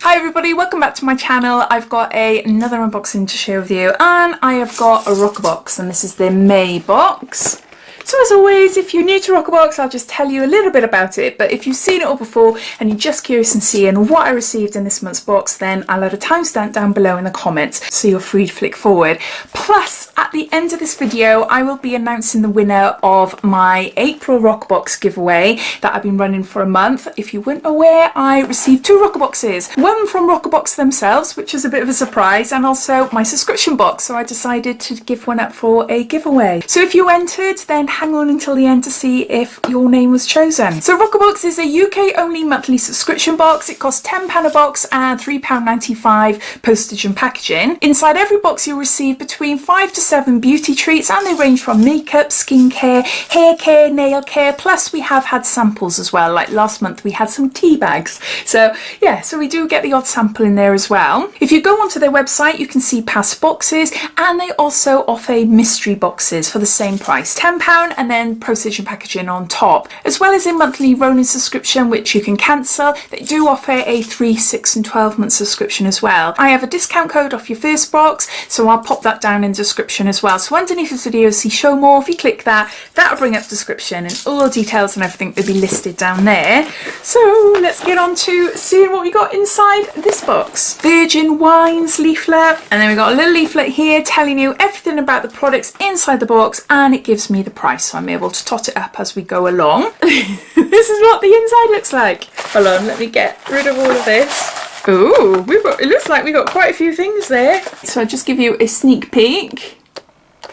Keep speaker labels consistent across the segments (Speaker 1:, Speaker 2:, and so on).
Speaker 1: Hi everybody, welcome back to my channel. I've got another unboxing to share with you, and I have got a Roccabox, and this is the May box. So as always, if you're new to Roccabox, I'll just tell you a little bit about it, but if you've seen it all before and you're just curious and seeing what I received in this month's box, then I'll add a timestamp down below in the comments so you're free to flick forward. Plus, at the end of this video, I will be announcing the winner of my April Roccabox giveaway that I've been running for a month. If you weren't aware, I received 2 Roccaboxes, one from Roccabox themselves, which is a bit of a surprise, and also my subscription box, so I decided to give one up for a giveaway. So if you entered, then hang on until the end to see if your name was chosen. So Roccabox is a UK only monthly subscription box. It costs £10 a box and £3.95 postage and packaging. Inside every box you'll receive between 5 to 7 beauty treats, and they range from makeup, skincare, hair care, nail care, plus we have had samples as well. Like last month we had some tea bags. So yeah, so we do get the odd sample in there as well. If you go onto their website, you can see past boxes, and they also offer mystery boxes for the same price, £10, and then postage and packaging on top, as well as a monthly rolling subscription which you can cancel. They do offer a 3, 6 and 12 month subscription as well. I have a discount code off your first box, so I'll pop that down in the description as well. So underneath this video, see show more. If you click that, that'll bring up the description and all the details and everything will be listed down there. So let's get on to seeing what we got inside this box. Virgin Wines leaflet, and then we got a little leaflet here telling you everything about the products inside the box, and it gives me the price, so I'm able to tot it up as we go along. This is what the inside looks like. Hold on, let me get rid of all of this. Ooh, it looks like we got quite a few things there. So I'll just give you a sneak peek.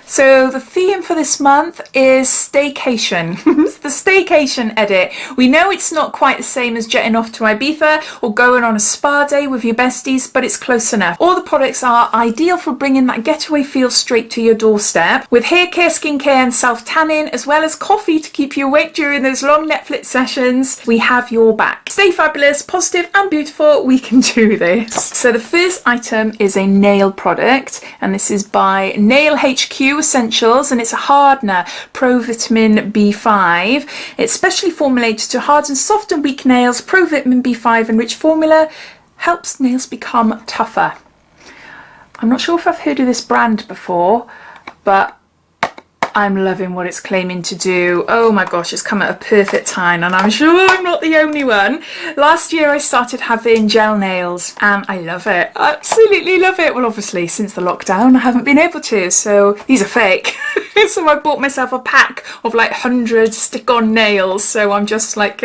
Speaker 1: So the theme for this month is staycation. It's the staycation edit. We know it's not quite the same as jetting off to Ibiza or going on a spa day with your besties, but it's close enough. All the products are ideal for bringing that getaway feel straight to your doorstep, with hair care, skincare and self-tanning, as well as coffee to keep you awake during those long Netflix sessions. We have your back. Stay fabulous, positive and beautiful. We can do this. So the first item is a nail product, and this is by Nail HQ Essentials, and it's a hardener, Pro Vitamin B5. It's specially formulated to harden soft and weak nails. Pro Vitamin B5 enriched formula helps nails become tougher. I'm not sure if I've heard of this brand before, but I'm loving what it's claiming to do. Oh my gosh, it's come at a perfect time, and I'm sure I'm not the only one. Last year I started having gel nails and I love it. I absolutely love it. Well, obviously since the lockdown I haven't been able to, so these are fake. So I bought myself a pack of like 100 stick-on nails, so I'm just like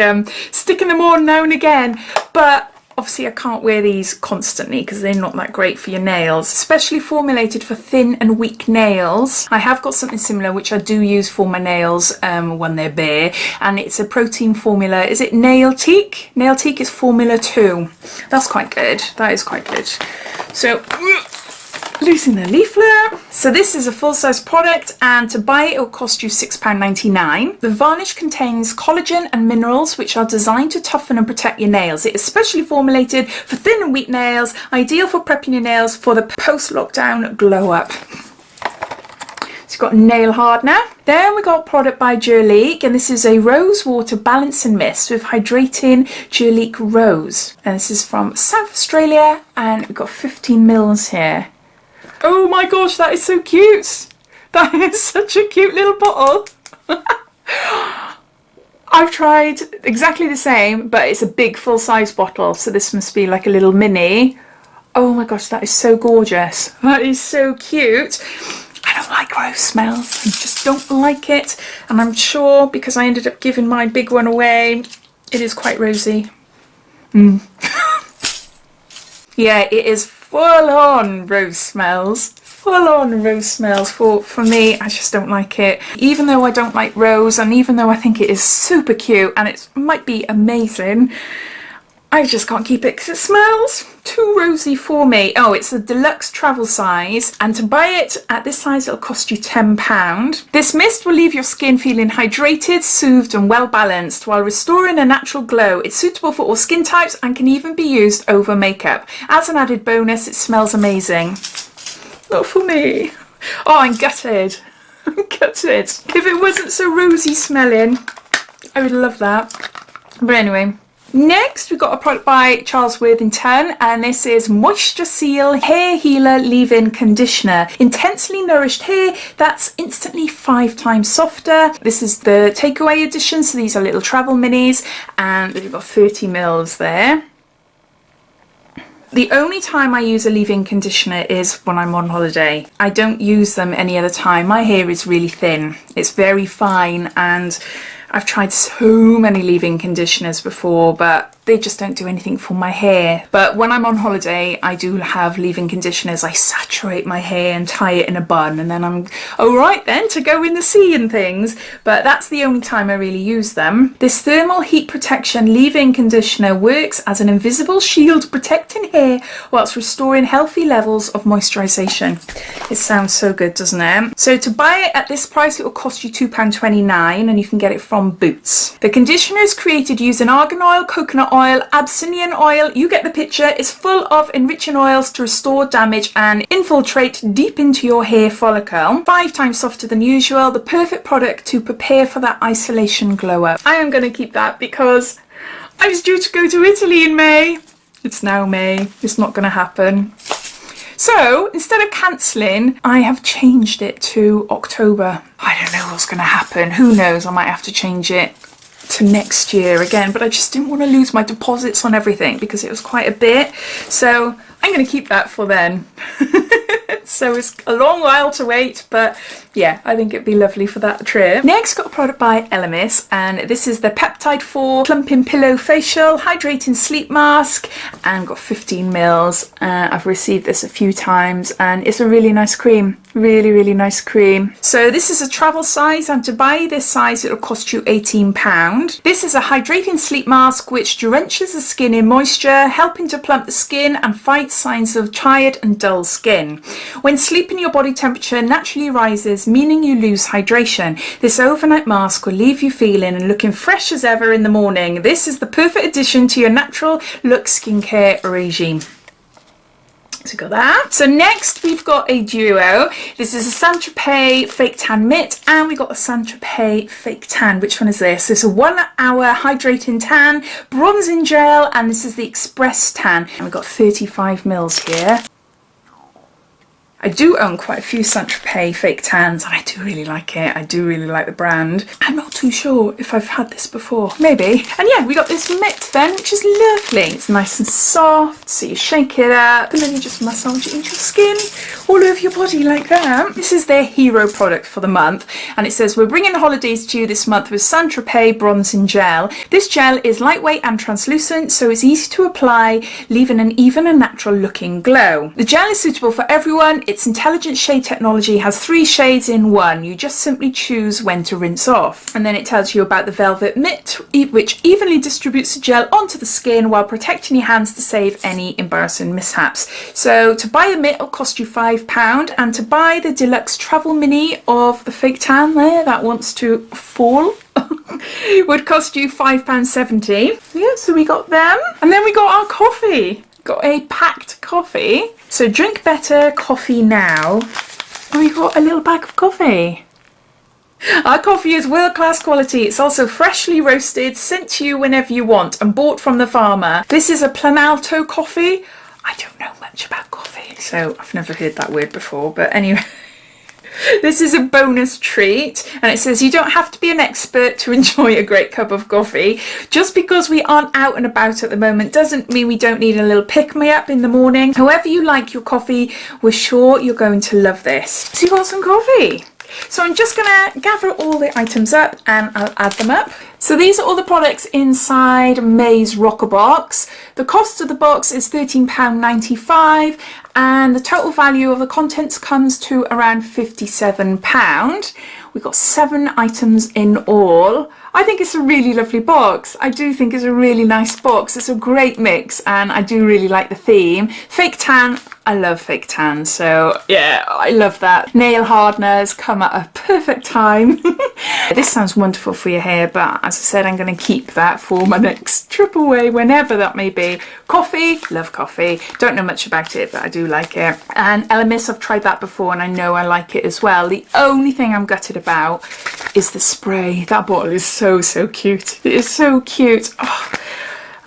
Speaker 1: sticking them on now and again. But obviously I can't wear these constantly because they're not that great for your nails. Specially formulated for thin and weak nails. I have got something similar which I do use for my nails when they're bare, and it's a protein formula. Is it Nail Teak? Nail Teak is Formula 2. That's quite good. That is quite good. So losing the leaflet. So this is a full-size product, and to buy it will cost you £6.99. The varnish contains collagen and minerals which are designed to toughen and protect your nails. It is specially formulated for thin and weak nails, ideal for prepping your nails for the post-lockdown glow up. It's got a nail hardener. Then we got a product by Jurlique, and this is a rose water balancing mist with hydrating Jurlique rose. And this is from South Australia, and we've got 15 mils here. Oh my gosh, that is so cute. That is such a cute little bottle. I've tried exactly the same, but it's a big full-size bottle, so this must be like a little mini. Oh my gosh, that is so gorgeous. That is so cute. I don't like rose smells. I just don't like it. And I'm sure because I ended up giving my big one away, it is quite rosy. Yeah, it is full-on rose smells. Full-on rose smells. For me, I just don't like it. Even though I don't like rose, and even though I think it is super cute and it might be amazing, I just can't keep it because it smells too rosy for me. Oh, it's a deluxe travel size, and to buy it at this size it'll cost you £10. This mist will leave your skin feeling hydrated, soothed and well balanced while restoring a natural glow. It's suitable for all skin types and can even be used over makeup. As an added bonus, it smells amazing. Not for me. Oh, I'm gutted. I'm gutted. If it wasn't so rosy smelling, I would love that. But anyway, Next, we've got a product by Charles Worthington, and this is Moisture Seal Hair Healer Leave-In Conditioner. Intensely nourished hair that's instantly 5 times softer. This is the takeaway edition, so these are little travel minis, and they've got 30 mils there. The only time I use a leave-in conditioner is when I'm on holiday. I don't use them any other time. My hair is really thin. It's very fine, and I've tried so many leave-in conditioners before, but they just don't do anything for my hair. But when I'm on holiday, I do have leave-in conditioners. I saturate my hair and tie it in a bun, and then I'm all right then to go in the sea and things. But that's the only time I really use them. This thermal heat protection leave-in conditioner works as an invisible shield protecting hair whilst restoring healthy levels of moisturisation. It sounds so good, doesn't it? So to buy it at this price, it will cost you £2.29, and you can get it from Boots. The conditioner is created using argan oil, coconut oil, Abyssinian oil. You get the picture. It's full of enriching oils to restore damage and infiltrate deep into your hair follicle. 5 times softer than usual. The perfect product to prepare for that isolation glow up. I am going to keep that because I was due to go to Italy in May. It's now May. It's not going to happen. So instead of cancelling, I have changed it to October. I don't know what's going to happen. Who knows? I might have to change it to next year again, but I just didn't want to lose my deposits on everything because it was quite a bit. So I'm going to keep that for then. So it's a long while to wait, but yeah, I think it'd be lovely for that trip. Next, got a product by Elemis, and this is the Peptide 4 Plumping Pillow Facial Hydrating Sleep Mask, and got 15 mils. I've received this a few times, and it's a really nice cream. Really nice cream. So this is a travel size, and to buy this size it'll cost you £18. This is a hydrating sleep mask which drenches the skin in moisture, helping to plump the skin and fight signs of tired and dull skin. When sleeping, your body temperature naturally rises, meaning you lose hydration. This overnight mask will leave you feeling and looking fresh as ever in the morning. This is the perfect addition to your natural look skincare regime. So got that. So next we've got a duo. This is a Tropez Fake Tan Mitt, and we got a Tropez Fake Tan. Which one is this? This is a 1 hour hydrating tan, bronzing gel, and this is the Express Tan. And we've got 35 mils here. I do own quite a few Tropez Fake Tans, and I do really like it. I do really like the brand. I'm not too sure if I've had this before. Maybe. And yeah, we got this mitt then, which is lovely. It's nice and soft, so you shake it up, and then you just massage it into your skin, all over your body like that. This is their hero product for the month, and it says, we're bringing the holidays to you this month with Tropez Bronzing Gel. This gel is lightweight and translucent, so it's easy to apply, leaving an even and natural looking glow. The gel is suitable for everyone. Its intelligent shade technology has 3 shades in one. You just simply choose when to rinse off. And then it tells you about the velvet mitt, which evenly distributes the gel onto the skin while protecting your hands to save any embarrassing mishaps. So to buy the mitt, it'll cost you £5, and to buy the deluxe travel mini of the Fake Tan there, that wants to fall, would cost you £5.70. Yeah, so we got them. And then we got our coffee. Got a packed coffee. So drink better coffee now. And we got a little bag of coffee. Our coffee is world-class quality. It's also freshly roasted, sent to you whenever you want, and bought from the farmer. This is a Planalto coffee. I don't know much about coffee, so I've never heard that word before, but anyway. This is a bonus treat, and it says you don't have to be an expert to enjoy a great cup of coffee. Just because we aren't out and about at the moment doesn't mean we don't need a little pick-me-up in the morning. However you like your coffee, we're sure you're going to love this. So you got some coffee. So I'm just gonna gather all the items up and I'll add them up. So these are all the products inside May's Roccabox. The cost of the box is £13.95, and the total value of the contents comes to around £57. We've got 7 items in all. I think it's a really lovely box. I do think it's a really nice box. It's a great mix, and I do really like the theme. Fake Tan, I love Fake Tan, so yeah, I love that. Nail hardeners come at a perfect time. This sounds wonderful for your hair, but as I said, I'm going to keep that for my next trip away, whenever that may be. Coffee, love coffee. Don't know much about it, but I do like it. And Elemis, I've tried that before, and I know I like it as well. The only thing I'm gutted about is the spray. That bottle is so cute. It is so cute. Oh,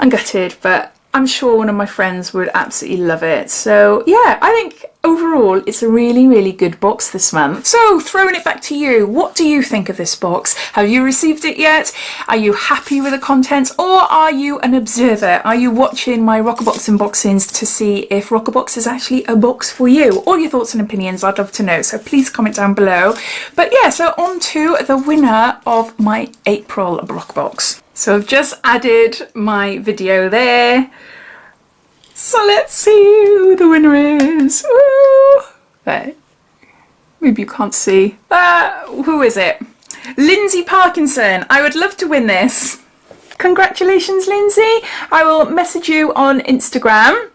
Speaker 1: I'm gutted, but I'm sure one of my friends would absolutely love it. So yeah, I think overall it's a really, really good box this month. So throwing it back to you, what do you think of this box? Have you received it yet? Are you happy with the contents, or are you an observer? Are you watching my Roccabox unboxings to see if Roccabox is actually a box for you? All your thoughts and opinions, I'd love to know, so please comment down below. But yeah, so on to the winner of my April Roccabox. So I've just added my video there. So let's see who the winner is. Ooh. There. Maybe you can't see. Who is it? Lindsay Parkinson. I would love to win this. Congratulations, Lindsay. I will message you on Instagram.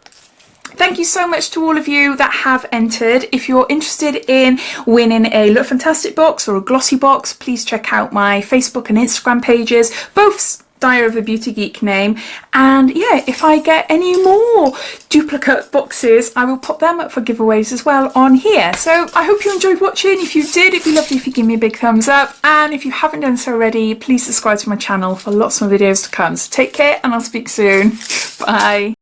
Speaker 1: Thank you so much to all of you that have entered. If you're interested in winning a Look Fantastic box or a glossy box, please check out my Facebook and Instagram pages, both Diaryofabeautygeek name. And yeah, if I get any more duplicate boxes, I will pop them up for giveaways as well on here. So I hope you enjoyed watching. If you did, it'd be lovely if you give me a big thumbs up. And if you haven't done so already, please subscribe to my channel for lots more videos to come. So take care, and I'll speak soon. Bye.